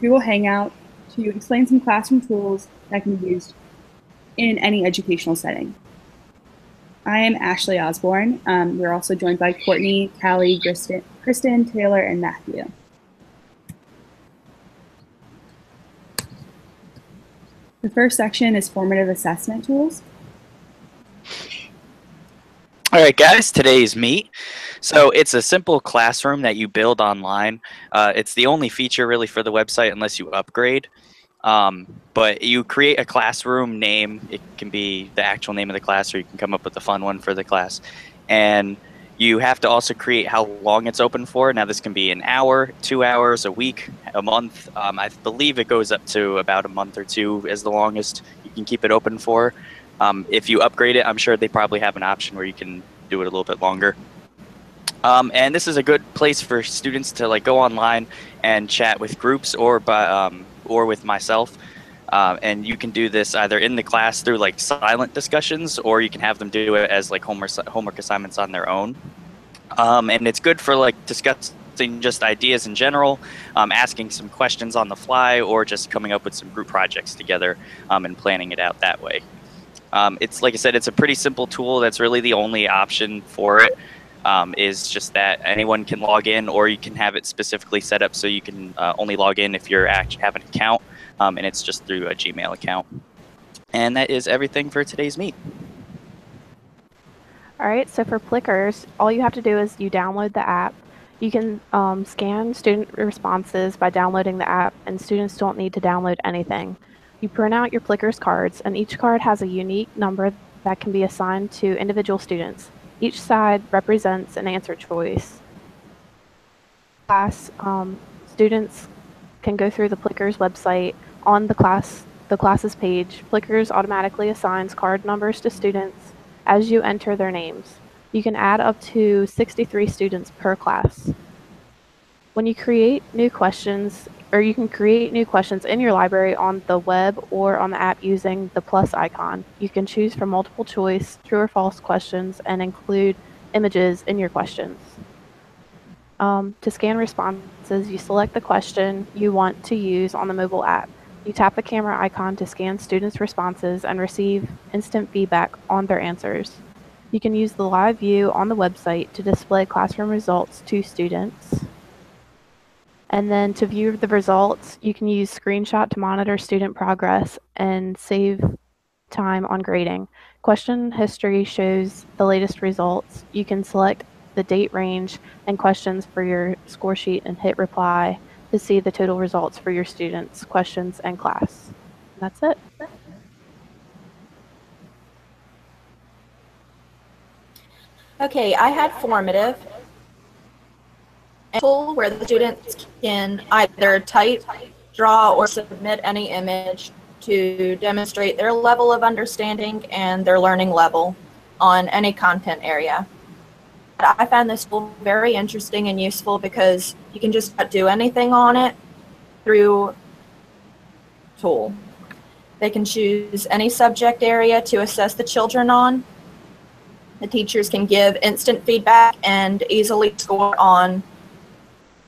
Google Hangout to explain some classroom tools that can be used in any educational setting. I am Ashley Osborne. We're also joined by Courtney, Callie, Kristen, Taylor, and Matthew. The first section is formative assessment tools. All right, guys, today's meet. So it's a simple classroom that you build online. It's the only feature really for the website unless you upgrade. But you create a classroom name. It can be the actual name of the class, or you can come up with a fun one for the class. And you have to also create how long it's open for. Now, this can be an hour, 2 hours, a week, a month. I believe it goes up to about a month or two as the longest you can keep it open for. If you upgrade it, I'm sure they probably have an option where you can do it a little bit longer. And this is a good place for students to go online and chat with groups or with myself. And you can do this either in the class through silent discussions, or you can have them do it as homework assignments on their own. And it's good for discussing just ideas in general, asking some questions on the fly, or just coming up with some group projects together and planning it out that way. It's like I said, it's a pretty simple tool. That's really the only option for it. Is just that anyone can log in, or you can have it specifically set up so you can only log in if you actually have an account, and it's just through a Gmail account. And that is everything for today's meet. All right, so for Plickers, all you have to do is you download the app. You can scan student responses by downloading the app, and students don't need to download anything. You print out your Plickers cards, and each card has a unique number that can be assigned to individual students. Each side represents an answer choice. Students can go through the Plickers website. On the classes page, Plickers automatically assigns card numbers to students as you enter their names. You can add up to 63 students per class. When you create new questions, or you can create new questions in your library on the web or on the app using the plus icon. You can choose from multiple choice, true or false questions, and include images in your questions. To scan responses, you select the question you want to use on the mobile app. You tap the camera icon to scan students' responses and receive instant feedback on their answers. You can use the live view on the website to display classroom results to students. And then to view the results, you can use Screenshot to monitor student progress and save time on grading. Question history shows the latest results. You can select the date range and questions for your score sheet and hit reply to see the total results for your students, questions, and class. That's it. Okay, I had formative, a tool where the students can either type, draw, or submit any image to demonstrate their level of understanding and their learning level on any content area. I found this tool very interesting and useful because you can just do anything on it through tool. They can choose any subject area to assess the children on. The teachers can give instant feedback and easily score on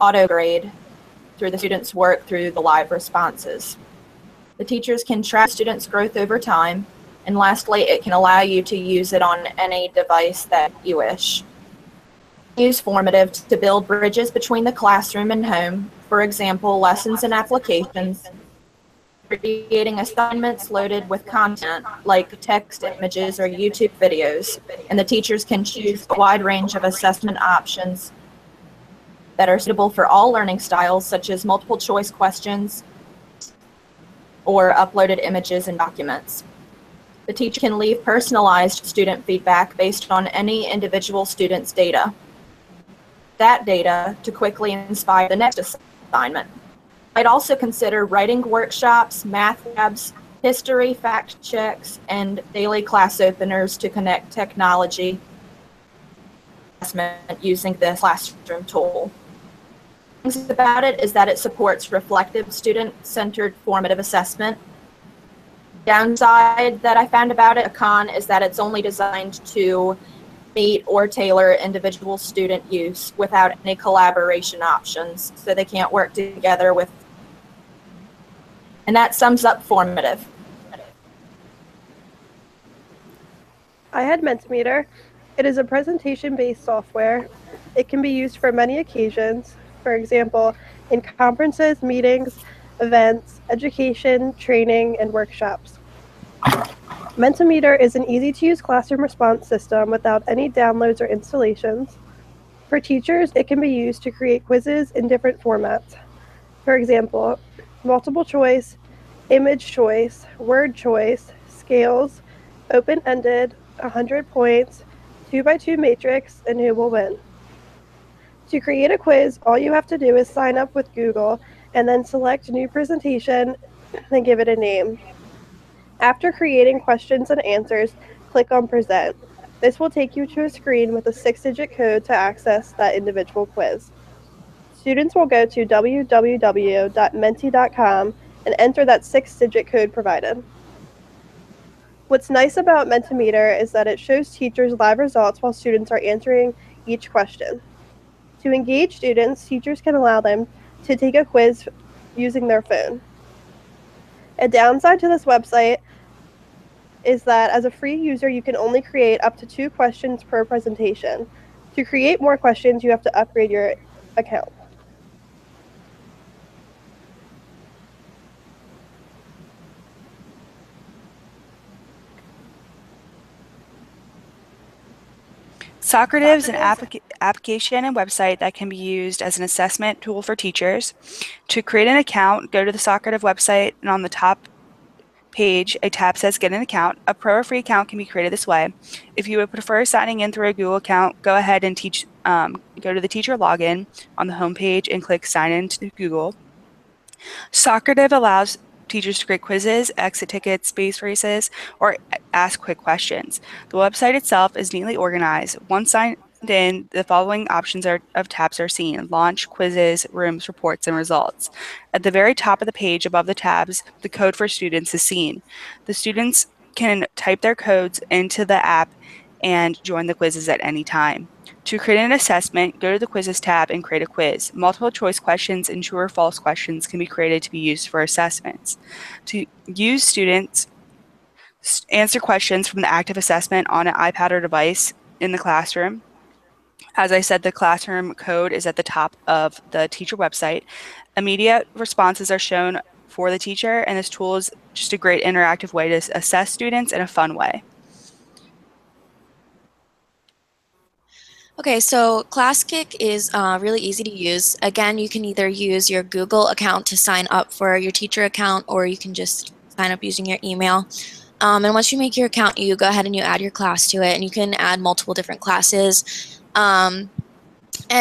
auto grade through the students' work through the live responses. The teachers can track students' growth over time. And lastly, it can allow you to use it on any device that you wish. Use formative to build bridges between the classroom and home. For example, lessons and applications. Creating assignments loaded with content like text, images, or YouTube videos. And the teachers can choose a wide range of assessment options that are suitable for all learning styles, such as multiple choice questions or uploaded images and documents. The teacher can leave personalized student feedback based on any individual student's data. That data to quickly inspire the next assignment. I'd also consider writing workshops, math labs, history fact checks, and daily class openers to connect technology assessment using this classroom tool. Things about it is that it supports reflective, student-centered formative assessment. Downside that I found about it, a con, is that it's only designed to meet or tailor individual student use without any collaboration options, so they can't work together with And that sums up formative. I had Mentimeter. It is a presentation-based software. It can be used for many occasions, for example, in conferences, meetings, events, education, training, and workshops. Mentimeter is an easy-to-use classroom response system without any downloads or installations. For teachers, it can be used to create quizzes in different formats. For example, multiple choice, image choice, word choice, scales, open-ended, 100 points, 2x2 matrix, and who will win. To create a quiz, all you have to do is sign up with Google and then select new presentation and give it a name. After creating questions and answers, click on present. This will take you to a screen with a 6-digit code to access that individual quiz. Students will go to www.menti.com and enter that 6-digit code provided. What's nice about Mentimeter is that it shows teachers live results while students are answering each question. To engage students, teachers can allow them to take a quiz using their phone. A downside to this website is that as a free user, you can only create up to 2 questions per presentation. To create more questions, you have to upgrade your account. Socrative is an application and website that can be used as an assessment tool for teachers. To create an account, go to the Socrative website, and on the top page, a tab says Get an Account. A pro or free account can be created this way. If you would prefer signing in through a Google account, go ahead and go to the teacher login on the home page and click Sign in to Google. Socrative allows teachers to create quizzes, exit tickets, space races, or ask quick questions. The website itself is neatly organized. Once signed in, the following options of tabs are seen: launch, quizzes, rooms, reports, and results. At the very top of the page above the tabs, the code for students is seen. The students can type their codes into the app and join the quizzes at any time. To create an assessment, go to the Quizzes tab and create a quiz. Multiple choice questions and true or false questions can be created to be used for assessments. To use, students answer questions from the active assessment on an iPad or device in the classroom. As I said, the classroom code is at the top of the teacher website. Immediate responses are shown for the teacher, and this tool is just a great interactive way to assess students in a fun way. Okay, so ClassKick is really easy to use. Again, you can either use your Google account to sign up for your teacher account, or you can just sign up using your email. And once you make your account, you go ahead and you add your class to it, and you can add multiple different classes. And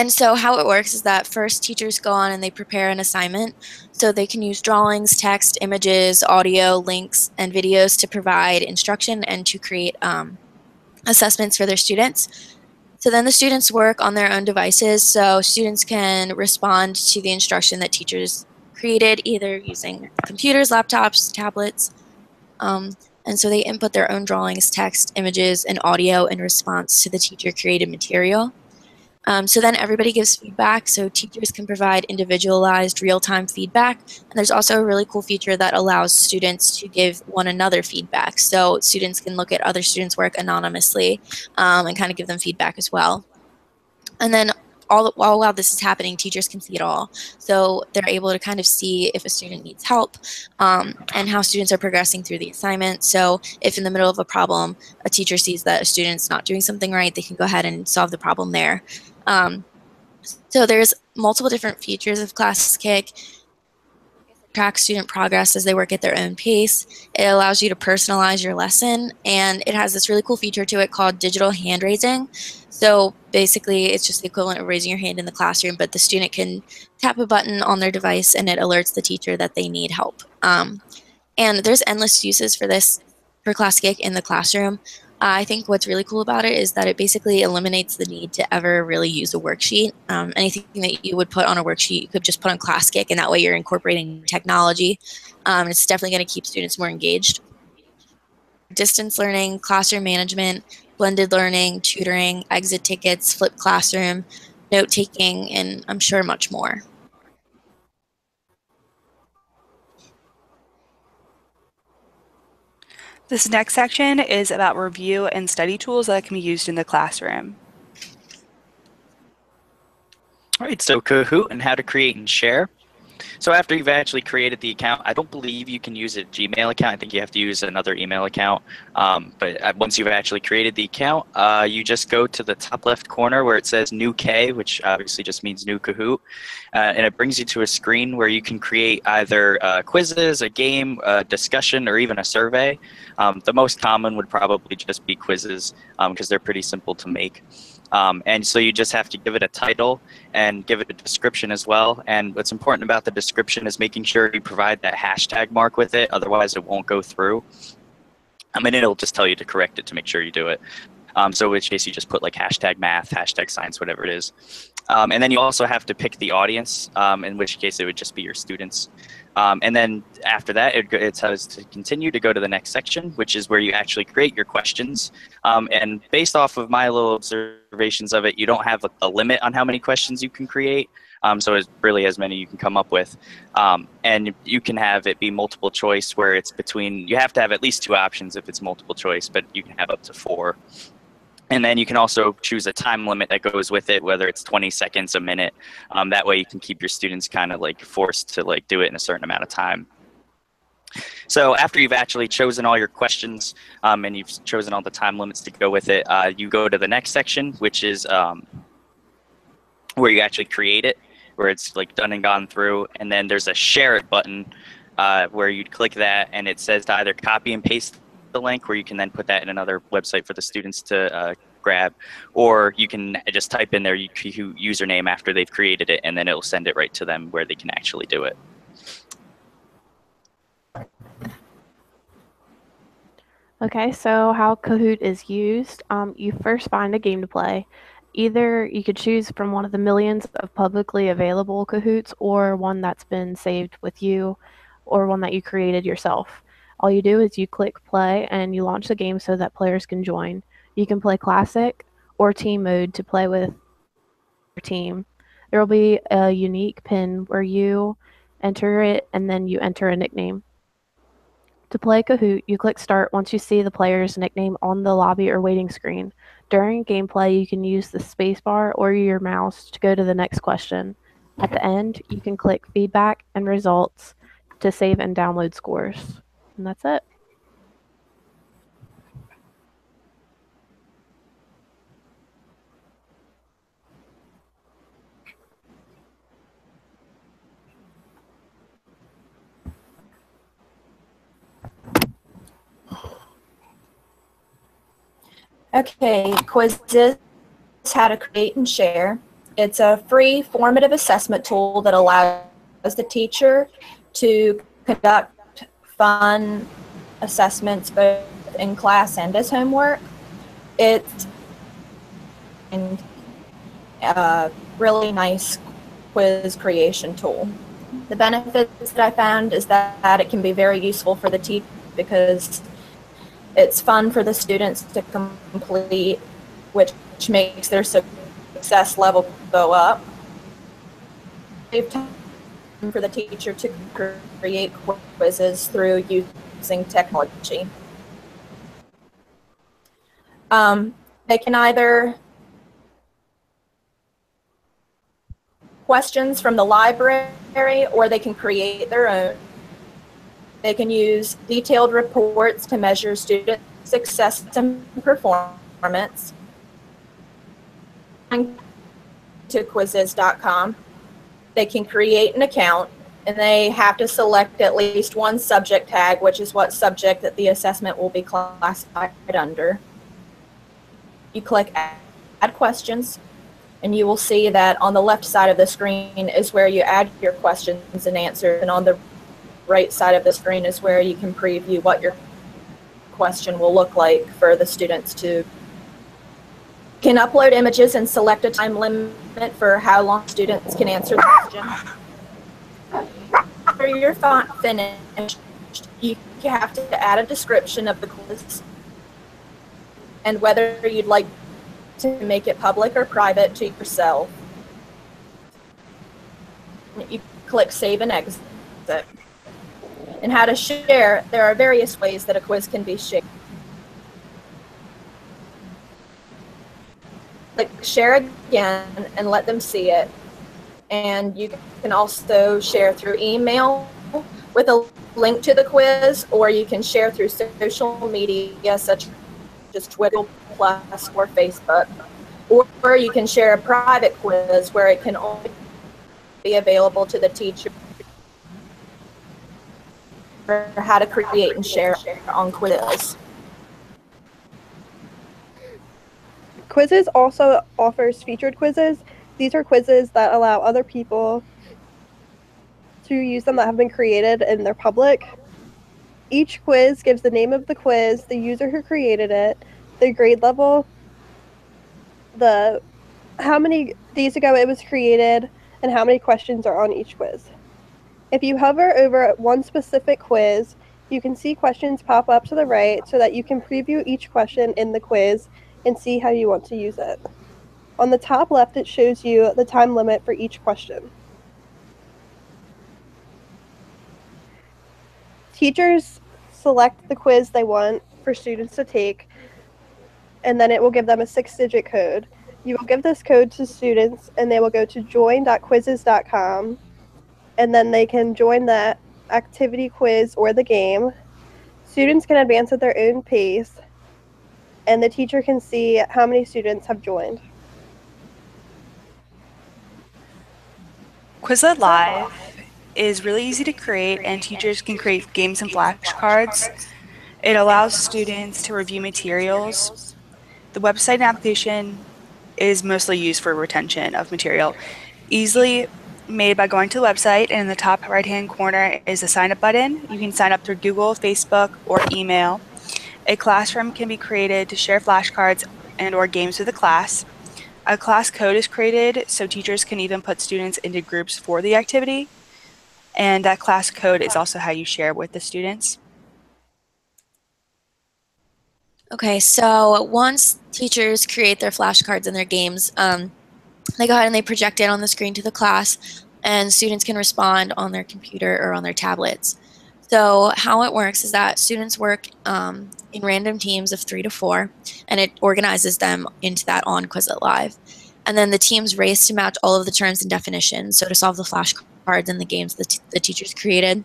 so how it works is that first teachers go on and they prepare an assignment. So they can use drawings, text, images, audio, links, and videos to provide instruction and to create assessments for their students. So then the students work on their own devices, so students can respond to the instruction that teachers created, either using computers, laptops, tablets. And so they input their own drawings, text, images, and audio in response to the teacher-created material. So then everybody gives feedback, so teachers can provide individualized real-time feedback. And there's also a really cool feature that allows students to give one another feedback. So students can look at other students' work anonymously and kind of give them feedback as well. And then while this is happening, teachers can see it all. So they're able to kind of see if a student needs help and how students are progressing through the assignment. So if in the middle of a problem, a teacher sees that a student's not doing something right, they can go ahead and solve the problem there. So there's multiple different features of ClassKick. Track student progress as they work at their own pace. It allows you to personalize your lesson, and it has this really cool feature to it called digital hand raising. So basically, it's just the equivalent of raising your hand in the classroom, but the student can tap a button on their device and it alerts the teacher that they need help. And there's endless uses for this, for ClassKick in the classroom. I think what's really cool about it is that it basically eliminates the need to ever really use a worksheet. Anything that you would put on a worksheet, you could just put on ClassKick, and that way you're incorporating technology. It's definitely going to keep students more engaged. Distance learning, classroom management, blended learning, tutoring, exit tickets, flipped classroom, note-taking, and I'm sure much more. This next section is about review and study tools that can be used in the classroom. All right, so Kahoot and how to create and share. So after you've actually created the account, I don't believe you can use a Gmail account. I think you have to use another email account. But once you've actually created the account, you just go to the top left corner where it says New K, which obviously just means New Kahoot. And it brings you to a screen where you can create either quizzes, a game, a discussion, or even a survey. The most common would probably just be quizzes because they're pretty simple to make. And so you just have to give it a title and give it a description as well. And what's important about the description is making sure you provide that hashtag mark with it, otherwise it won't go through. And it'll just tell you to correct it to make sure you do it. So in which case you just put like hashtag math, hashtag science, whatever it is. And then you also have to pick the audience, in which case it would just be your students. And then after that, it tells to continue to go to the next section, which is where you actually create your questions. And based off of my little observations of it, you don't have a limit on how many questions you can create. So it's really as many you can come up with. And you can have it be multiple choice where it's between, you have to have at least 2 options if it's multiple choice, but you can have up to 4. And then you can also choose a time limit that goes with it, whether it's 20 seconds, a minute. That way you can keep your students kind of like forced to like do it in a certain amount of time. So after you've actually chosen all your questions and you've chosen all the time limits to go with it, you go to the next section, which is where you actually create it, where it's like done and gone through. And then there's a share it button where you'd click that and it says to either copy and paste the link, where you can then put that in another website for the students to grab, or you can just type in their username after they've created it, and then it'll send it right to them where they can actually do it. Okay, so how Kahoot is used, you first find a game to play. Either you could choose from one of the millions of publicly available Kahoots, or one that's been saved with you, or one that you created yourself. All you do is you click play and you launch the game so that players can join. You can play classic or team mode to play with your team. There will be a unique pin where you enter it and then you enter a nickname. To play Kahoot, you click start once you see the player's nickname on the lobby or waiting screen. During gameplay, you can use the spacebar or your mouse to go to the next question. At the end, you can click feedback and results to save and download scores. And that's it. Okay, quizzes, how to create and share. It's a free formative assessment tool that allows the teacher to conduct fun assessments both in class and as homework. It's a really nice quiz creation tool. The benefits that I found is that it can be very useful for the teacher because it's fun for the students to complete, which makes their success level go up. Save time for the teacher to create quizzes through using technology. They can either questions from the library or they can create their own. They can use detailed reports to measure student success and performance. To quizzes.com. They can create an account and they have to select at least one subject tag, which is what subject that the assessment will be classified under. You click add questions and you will see that on the left side of the screen is where you add your questions and answers, and on the right side of the screen is where you can preview what your question will look like for the students to. You can upload images and select a time limit for how long students can answer the question. After your font finished, you have to add a description of the quiz and whether you'd like to make it public or private to yourself. You click save and exit. and how to share, there are various ways that a quiz can be shared. Click share again and let them see it. And you can also share through email with a link to the quiz, or you can share through social media such as Twitter Plus or Facebook. Or you can share a private quiz where it can only be available to the teacher. How to create and share on quiz. Quizzes also offers featured quizzes. These are quizzes that allow other people to use them that have been created and they're public. Each quiz gives the name of the quiz, the user who created it, the grade level, the how many days ago it was created, and how many questions are on each quiz. If you hover over one specific quiz, you can see questions pop up to the right so that you can preview each question in the quiz and see how you want to use it. On the top left, it shows you the time limit for each question. Teachers select the quiz they want for students to take, and then it will give them a 6-digit code. You will give this code to students, and they will go to join.quizzes.com, and then they can join the activity quiz or the game. Students can advance at their own pace, and the teacher can see how many students have joined. Quizlet Live is really easy to create, and teachers can create games and flashcards. It allows students to review materials. The website and application is mostly used for retention of material. Easily made by going to the website, and in the top right-hand corner is a sign-up button. You can sign up through Google, Facebook, or email. A classroom can be created to share flashcards and or games with the class. A class code is created so teachers can even put students into groups for the activity. And that class code is also how you share with the students. Okay, so once teachers create their flashcards and their games, they go ahead and they project it on the screen to the class, and students can respond on their computer or on their tablets. So how it works is that students work in random teams of 3 to 4, and it organizes them into that on Quizlet Live. And then the teams race to match all of the terms and definitions, so to solve the flashcards and the games the teachers created.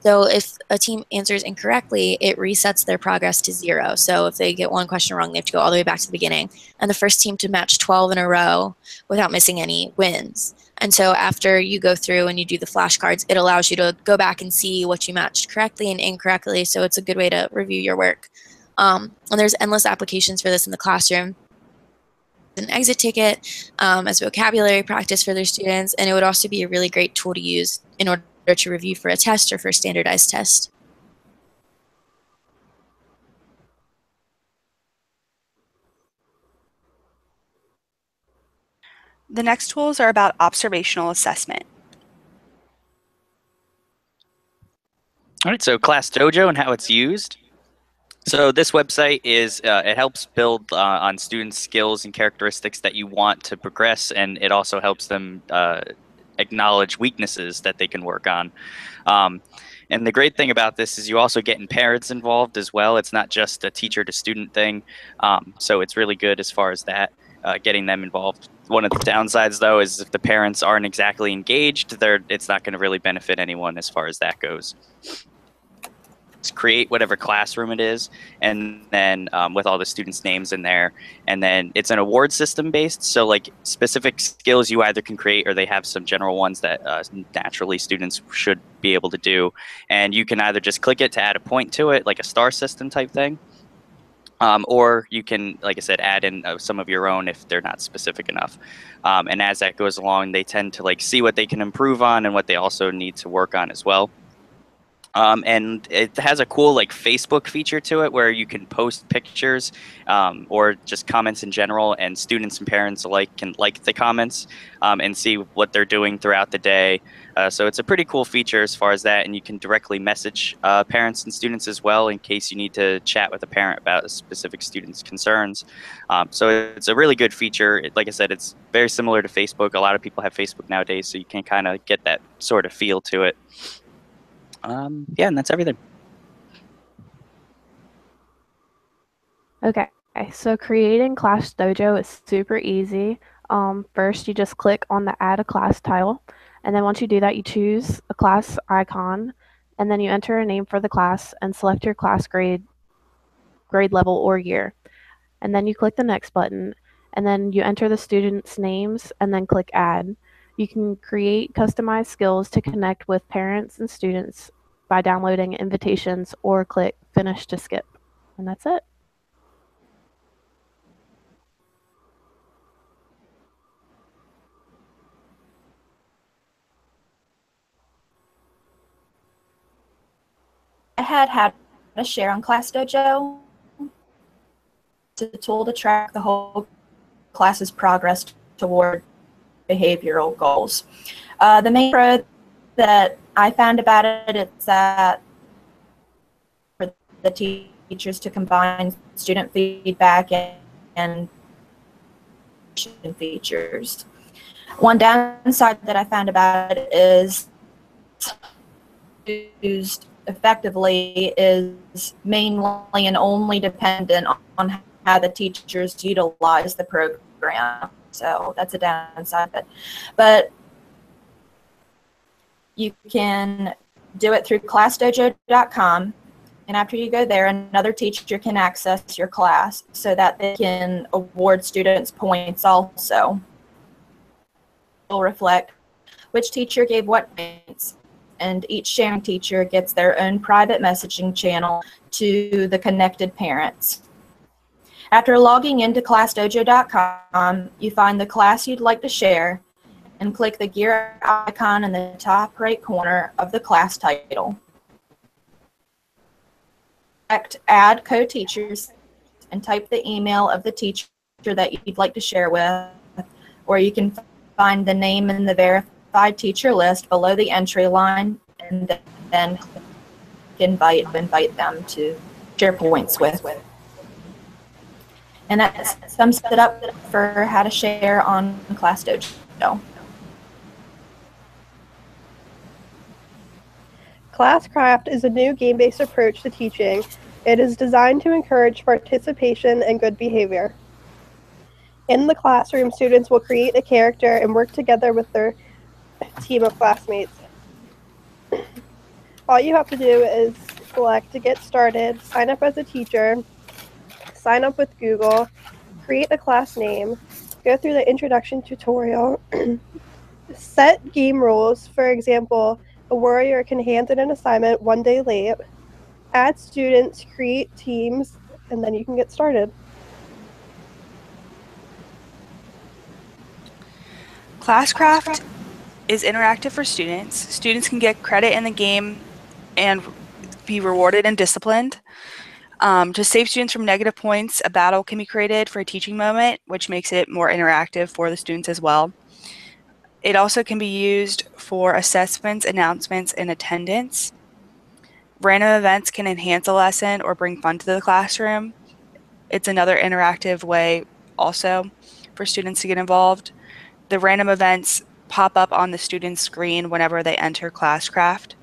So if a team answers incorrectly, it resets their progress to 0. So if they get one question wrong, they have to go all the way back to the beginning. And the first team to match 12 in a row without missing any wins. And so after you go through and you do the flashcards, it allows you to go back and see what you matched correctly and incorrectly. So it's a good way to review your work. And there's endless applications for this in the classroom. An exit ticket as vocabulary practice for their students. And it would also be a really great tool to use in order to review for a test or for a standardized test. The next tools are about observational assessment. All right, so Class Dojo and how it's used. So this website is, it helps build on students' skills and characteristics that you want to progress, and it also helps them acknowledge weaknesses that they can work on. And the great thing about this is you also get parents involved as well. It's not just a teacher to student thing. So it's really good as far as that, getting them involved. One of the downsides, though, is if the parents aren't exactly engaged, it's not going to really benefit anyone as far as that goes. Create whatever classroom it is, and then with all the students' names in there, and then it's an award system based, so like specific skills you either can create or they have some general ones that naturally students should be able to do, and you can either just click it to add a point to it, like a star system type thing, or you can, like I said, add in some of your own if they're not specific enough. And as that goes along, they tend to like see what they can improve on and what they also need to work on as well. And it has a cool like Facebook feature to it where you can post pictures or just comments in general, and students and parents alike can like the comments and see what they're doing throughout the day. So it's a pretty cool feature as far as that, and you can directly message parents and students as well in case you need to chat with a parent about a specific student's concerns. So it's a really good feature. Like I said, it's very similar to Facebook. A lot of people have Facebook nowadays, so you can kind of get that sort of feel to it. Yeah, and that's everything. Okay, so creating Class Dojo is super easy. First, you just click on the Add a Class tile, and then once you do that, you choose a class icon, and then you enter a name for the class and select your class grade level or year. And then you click the Next button, and then you enter the students' names, and then click Add. You can create customized skills to connect with parents and students by downloading invitations or click Finish to skip. And that's it. I had a share on Class Dojo. It's a tool to track the whole class's progress toward behavioral goals. The main pro that I found about it is that for the teachers to combine student feedback and features. One downside that I found about it is used effectively is mainly and only dependent on how the teachers utilize the program. So that's a downside of it. But you can do it through classdojo.com. And after you go there, another teacher can access your class so that they can award students points also. It will reflect which teacher gave what points, and each sharing teacher gets their own private messaging channel to the connected parents. After logging into classdojo.com, you find the class you'd like to share and click the gear icon in the top right corner of the class title. Select Add Co-Teachers and type the email of the teacher that you'd like to share with, or you can find the name in the verified teacher list below the entry line and then invite them to share points with. And that sums it up for how to share on Class Dojo. Classcraft is a new game-based approach to teaching. It is designed to encourage participation and good behavior. In the classroom, students will create a character and work together with their team of classmates. All you have to do is select to get started, sign up as a teacher, sign up with Google, create a class name, go through the introduction tutorial, set game rules. For example, a warrior can hand in an assignment one day late, add students, create teams, and then you can get started. Classcraft is interactive for students. Students can get credit in the game and be rewarded and disciplined. To save students from negative points, a battle can be created for a teaching moment, which makes it more interactive for the students as well. It also can be used for assessments, announcements, and attendance. Random events can enhance a lesson or bring fun to the classroom. It's another interactive way also for students to get involved. The random events pop up on the student's screen whenever they enter Classcraft.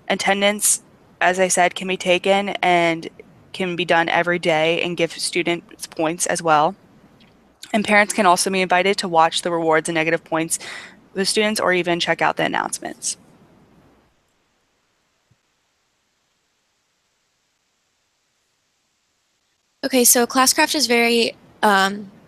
Attendance, as I said, can be taken and can be done every day and give students points as well. And parents can also be invited to watch the rewards and negative points of the students or even check out the announcements. Okay, so Classcraft is very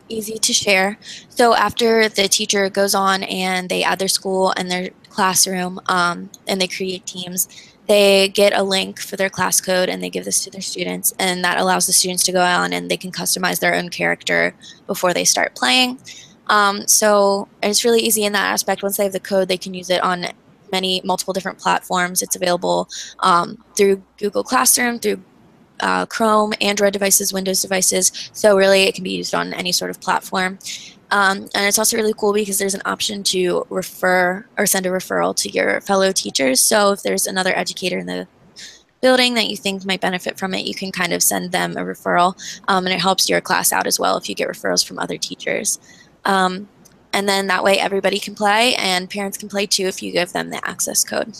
easy to share. So after the teacher goes on and they add their school and their classroom and they create teams, they get a link for their class code and they give this to their students, and that allows the students to go on and they can customize their own character before they start playing. So it's really easy in that aspect. Once they have the code, they can use it on multiple different platforms. It's available through Google Classroom, through Chrome, Android devices, Windows devices. So really it can be used on any sort of platform. And it's also really cool because there's an option to refer or send a referral to your fellow teachers. So if there's another educator in the building that you think might benefit from it, you can kind of send them a referral. And it helps your class out as well if you get referrals from other teachers. And then that way everybody can play and parents can play too if you give them the access code.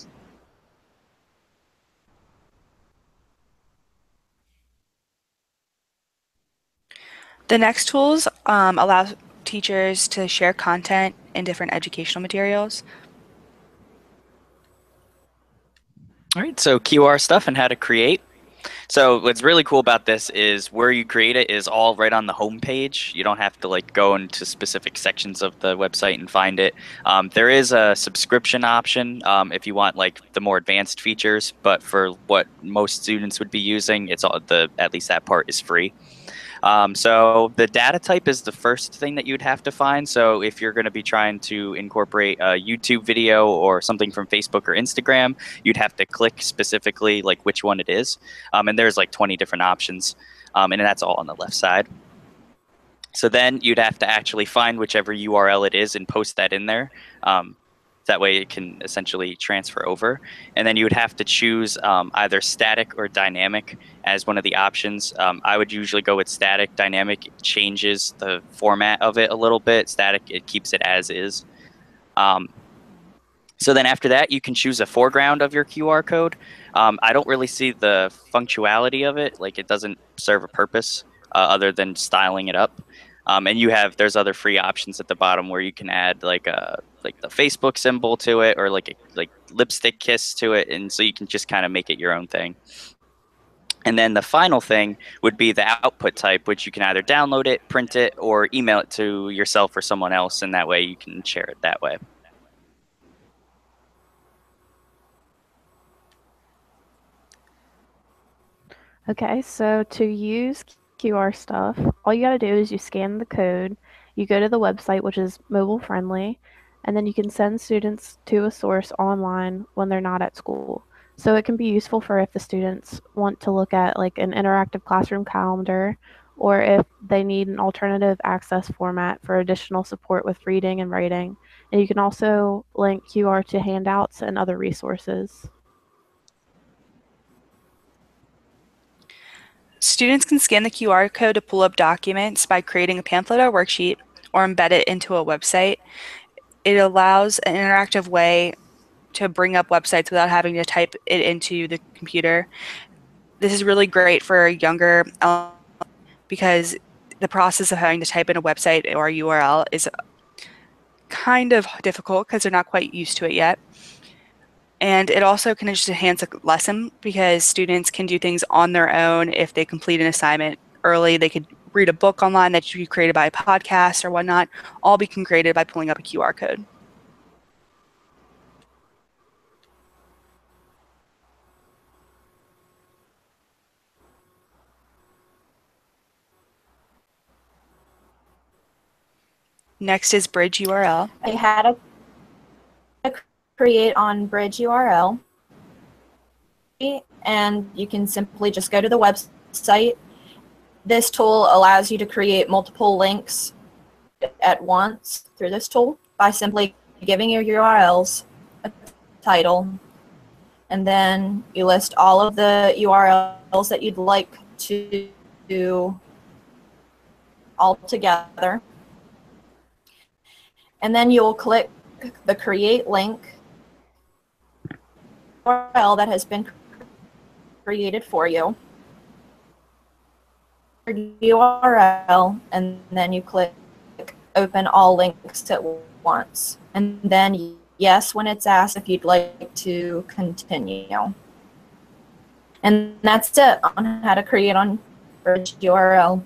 The next tools allow teachers to share content in different educational materials. All right, so QR stuff and how to create. So what's really cool about this is where you create it is all right on the home page. You don't have to like go into specific sections of the website and find it. There is a subscription option if you want like the more advanced features, but for what most students would be using, it's all at least that part is free. So the data type is the first thing that you'd have to find. So if you're going to be trying to incorporate a YouTube video or something from Facebook or Instagram, you'd have to click specifically like which one it is. And there's like 20 different options, and that's all on the left side. So then you'd have to actually find whichever URL it is and post that in there. That way it can essentially transfer over. And then you would have to choose either static or dynamic as one of the options. I would usually go with static. Dynamic changes the format of it a little bit. Static, it keeps it as is. So then after that, you can choose a foreground of your QR code. I don't really see the functionality of it. Like it doesn't serve a purpose other than styling it up. And there's other free options at the bottom where you can add like the Facebook symbol to it or like lipstick kiss to it, and so you can just kind of make it your own thing. And then the final thing would be the output type, which you can either download it, print it, or email it to yourself or someone else, and that way you can share it that way. Okay, so to use QR stuff, all you gotta do is you scan the code, you go to the website, which is mobile friendly, and then you can send students to a source online when they're not at school. So it can be useful for if the students want to look at like an interactive classroom calendar, or if they need an alternative access format for additional support with reading and writing. And you can also link QR to handouts and other resources. Students can scan the QR code to pull up documents by creating a pamphlet or worksheet or embed it into a website. It allows an interactive way to bring up websites without having to type it into the computer. This is really great for younger because the process of having to type in a website or a URL is kind of difficult because they're not quite used to it yet. And it also can just enhance a lesson because students can do things on their own. If they complete an assignment early, they could read a book online that should be created by a podcast or whatnot, all be created by pulling up a QR code. Next is Bridge URL. I had a create on Bridge URL, and you can simply just go to the website. This tool allows you to create multiple links at once through this tool by simply giving your URLs a title, and then you list all of the URLs that you'd like to do all together. And then you'll click the create link URL that has been created for you, URL, and then you click open all links at once. And then yes, when it's asked if you'd like to continue. And that's it on how to create on Bridge URL.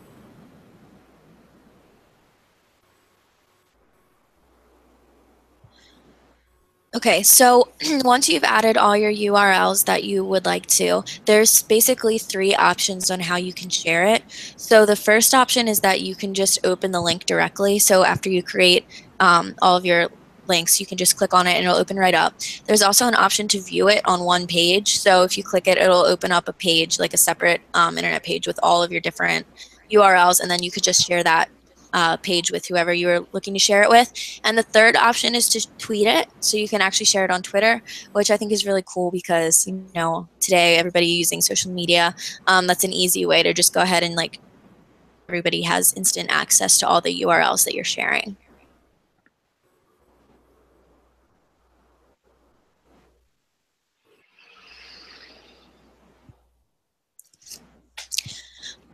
Okay, so once you've added all your URLs that you would like to, there's basically 3 options on how you can share it. So the first option is that you can just open the link directly. So after you create all of your links, you can just click on it and it'll open right up. There's also an option to view it on one page. So if you click it, it'll open up a page, like a separate internet page with all of your different URLs, and then you could just share that page with whoever you're looking to share it with. And the third option is to tweet it, so you can actually share it on Twitter, which I think is really cool because, you know, today everybody using social media, that's an easy way to just go ahead and like everybody has instant access to all the URLs that you're sharing.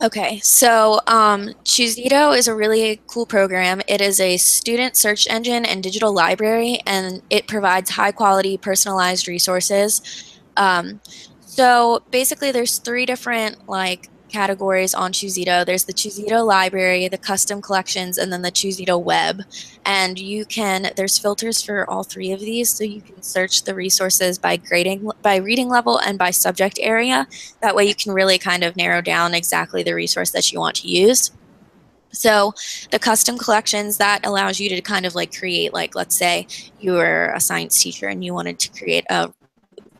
Okay, so Choosito is a really cool program. It is a student search engine and digital library, and it provides high quality, personalized resources. Um, so basically, there's three different like categories on Choosito. There's the Choosito library, the custom collections, and then the Choosito web. And there's filters for all three of these, so you can search the resources by grading, by reading level, and by subject area. That way, you can really kind of narrow down exactly the resource that you want to use. So the custom collections, that allows you to kind of like create, like, let's say you were a science teacher and you wanted to create a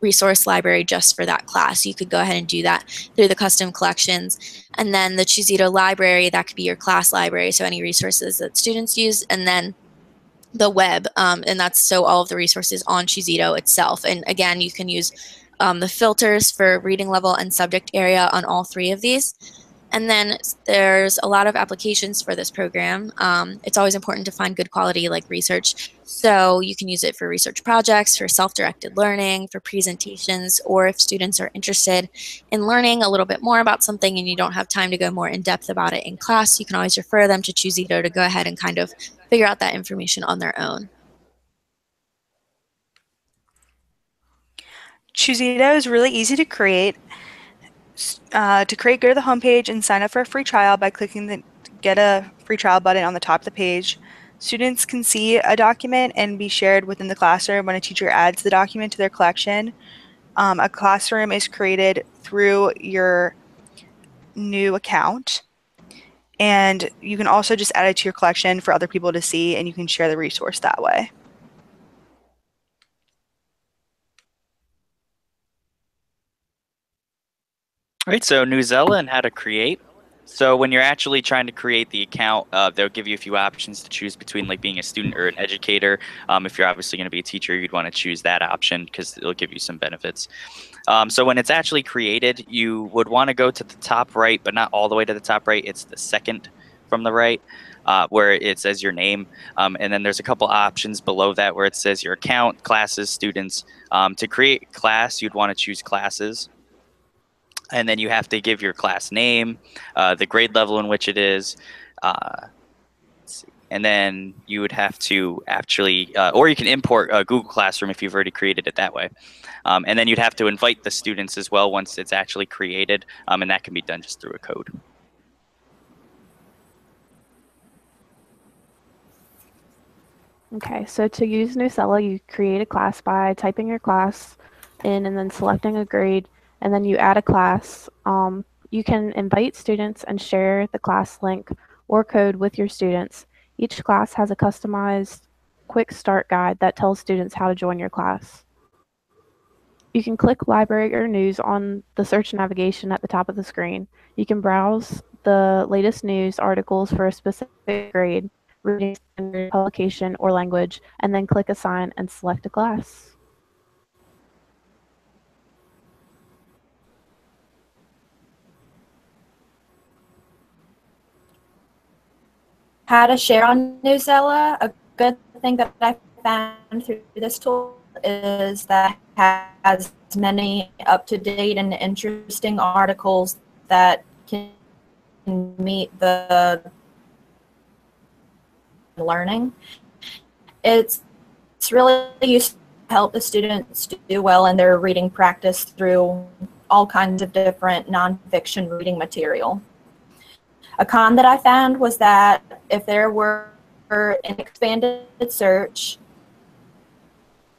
resource library just for that class. You could go ahead and do that through the custom collections. And then the Choosito library, that could be your class library, so any resources that students use. And then the web, and that's so all of the resources on Choosito itself. And again, you can use the filters for reading level and subject area on all three of these. And then there's a lot of applications for this program. It's always important to find good quality like research. So you can use it for research projects, for self-directed learning, for presentations, or if students are interested in learning a little bit more about something and you don't have time to go more in depth about it in class, you can always refer them to Choosito to go ahead and kind of figure out that information on their own. Choosito is really easy to create. Go to the homepage and sign up for a free trial by clicking the Get a Free Trial button on the top of the page. Students can see a document and be shared within the classroom when a teacher adds the document to their collection. A classroom is created through your new account, and you can also just add it to your collection for other people to see, and you can share the resource that way. All right, so Newsella and how to create. So when you're actually trying to create the account, they'll give you a few options to choose between, like being a student or an educator. If you're obviously going to be a teacher, you'd want to choose that option because it'll give you some benefits. So when it's actually created, you would want to go to the top right, but not all the way to the top right. It's the second from the right, where it says your name. And then there's a couple options below that where it says your account, classes, students. To create class, you'd want to choose classes. And then you have to give your class name, the grade level in which it is. Let's see. And then you would have to actually, or you can import Google Classroom if you've already created it that way. And then you'd have to invite the students as well once it's actually created, and that can be done just through a code. Okay, so to use Newsella, you create a class by typing your class in and then selecting a grade, and then you add a class. You can invite students and share the class link or code with your students. Each class has a customized quick start guide that tells students how to join your class. You can click library or news on the search navigation at the top of the screen. You can browse the latest news articles for a specific grade, reading standard, publication, or language, and then click assign and select a class. How to share on Newsella. A good thing that I found through this tool is that it has many up-to-date and interesting articles that can meet the learning. It's really useful to help the students do well in their reading practice through all kinds of different nonfiction reading material. A con that I found was that if there were an expanded search,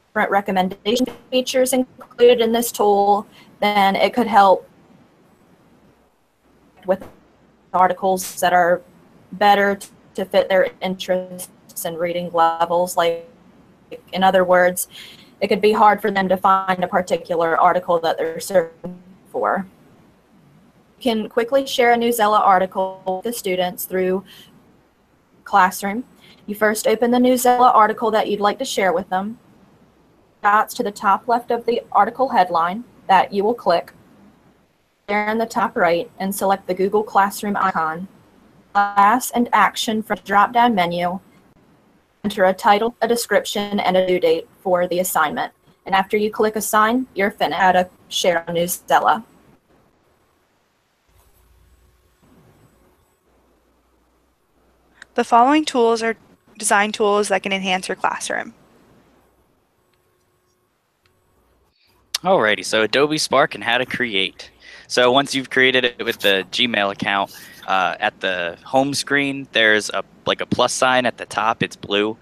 different recommendation features included in this tool, then it could help with articles that are better to fit their interests and reading levels. Like, in other words, it could be hard for them to find a particular article that they're searching for. You can quickly share a Newsella article with the students through Classroom. You first open the Newsella article that you'd like to share with them. Dots to the top left of the article headline that you will click. There in the top right and select the Google Classroom icon. Class and action from the drop-down menu. Enter a title, a description, and a due date for the assignment. And after you click Assign, you're finished. How to share on Newsella. The following tools are design tools that can enhance your classroom. Alrighty, so Adobe Spark and how to create. So once you've created it with the Gmail account, at the home screen, there's a plus sign at the top. It's blue.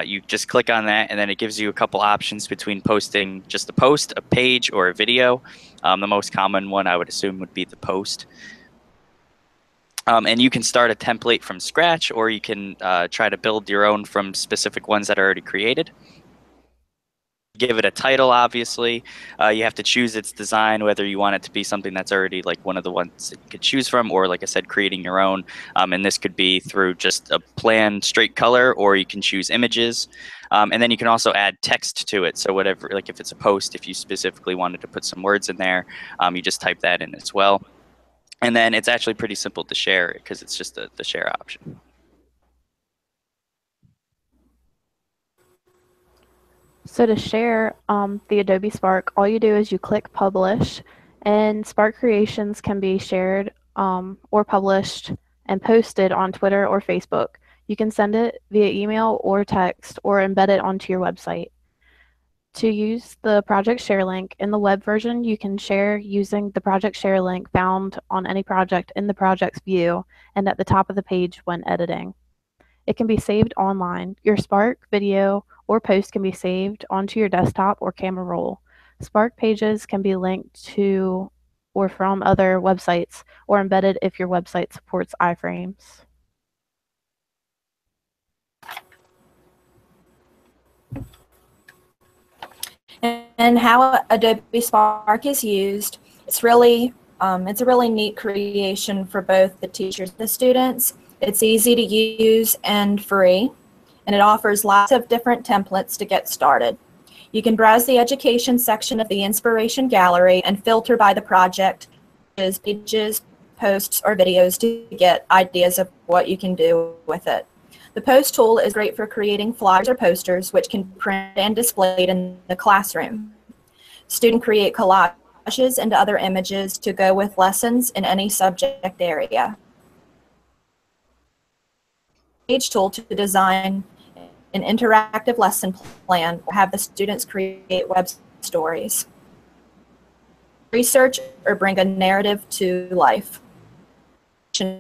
You just click on that, and then it gives you a couple options between posting just a post, a page, or a video. The most common one I would assume would be the post. And you can start a template from scratch, or you can try to build your own from specific ones that are already created. Give it a title, obviously. You have to choose its design, whether you want it to be something that's already like one of the ones that you could choose from, or like I said, creating your own. And this could be through just a plain straight color, or you can choose images. And then you can also add text to it. So whatever, like if it's a post, if you specifically wanted to put some words in there, you just type that in as well. And then it's actually pretty simple to share because it's just the share option. So to share the Adobe Spark, all you do is you click Publish, and Spark Creations can be shared or published and posted on Twitter or Facebook. You can send it via email or text or embed it onto your website. To use the project share link in the web version, you can share using the project share link found on any project in the project's view and at the top of the page when editing. It can be saved online. Your Spark video or post can be saved onto your desktop or camera roll. Spark pages can be linked to or from other websites or embedded if your website supports iframes. And how Adobe Spark is used, it's a really neat creation for both the teachers and the students. It's easy to use and free, and it offers lots of different templates to get started. You can browse the education section of the Inspiration Gallery and filter by the project, pages, posts, or videos to get ideas of what you can do with it. The post tool is great for creating flyers or posters, which can print and display in the classroom. Students create collages and other images to go with lessons in any subject area. Page tool to design an interactive lesson plan or have the students create web stories. Research or bring a narrative to life.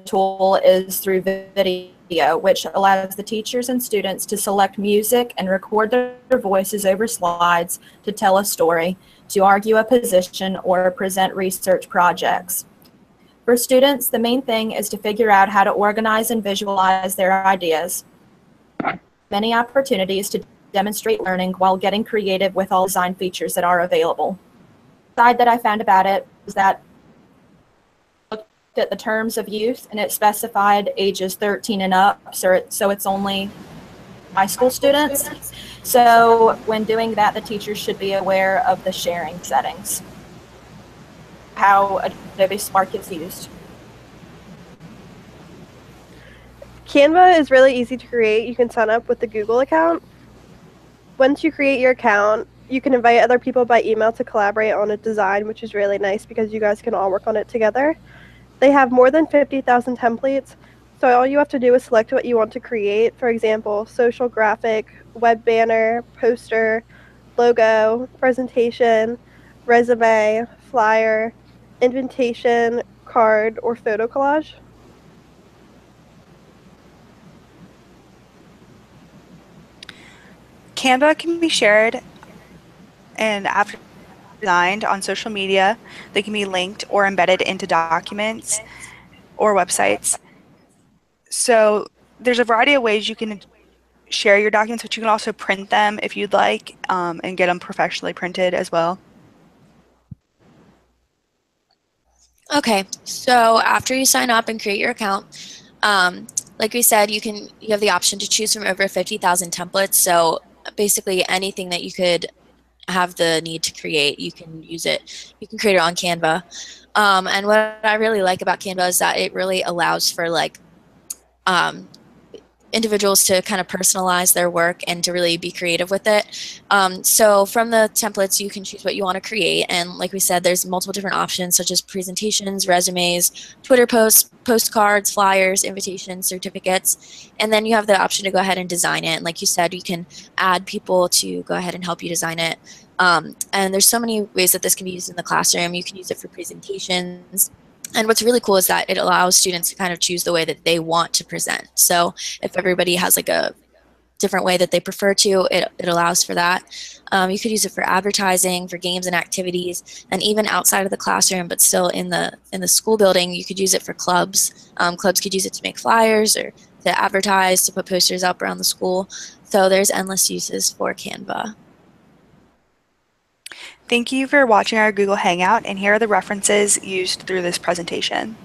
Tool is through video, which allows the teachers and students to select music and record their voices over slides to tell a story, to argue a position, or present research projects. For students, the main thing is to figure out how to organize and visualize their ideas. Many opportunities to demonstrate learning while getting creative with all design features that are available. The side that I found about it was that at the terms of use, and it specified ages 13 and up, so it's only high school students. So when doing that, the teachers should be aware of the sharing settings, how Adobe Spark is used. Canva is really easy to create. You can sign up with the Google account. Once you create your account, you can invite other people by email to collaborate on a design, which is really nice because you guys can all work on it together. They have more than 50,000 templates, so all you have to do is select what you want to create. For example, social graphic, web banner, poster, logo, presentation, resume, flyer, invitation, card, or photo collage. Canva can be shared and after designed on social media, they can be linked or embedded into documents or websites. So there's a variety of ways you can share your documents, but you can also print them if you'd like and get them professionally printed as well. Okay, so after you sign up and create your account, like we said, you have the option to choose from over 50,000 templates. So basically anything that you could have the need to create, you can use it. You can create it on Canva. And what I really like about Canva is that it really allows for like individuals to kind of personalize their work and to really be creative with it. So from the templates, you can choose what you want to create. And like we said, there's multiple different options such as presentations, resumes, Twitter posts, postcards, flyers, invitations, certificates. And then you have the option to go ahead and design it. And like you said, you can add people to go ahead and help you design it. And there's so many ways that this can be used in the classroom. You can use it for presentations. And what's really cool is that it allows students to kind of choose the way that they want to present. So if everybody has like a different way that they prefer to, it allows for that. You could use it for advertising, for games and activities, and even outside of the classroom, but still in the school building, you could use it for clubs. Clubs could use it to make flyers or to advertise, to put posters up around the school. So there's endless uses for Canva. Thank you for watching our Google Hangout, and here are the references used through this presentation.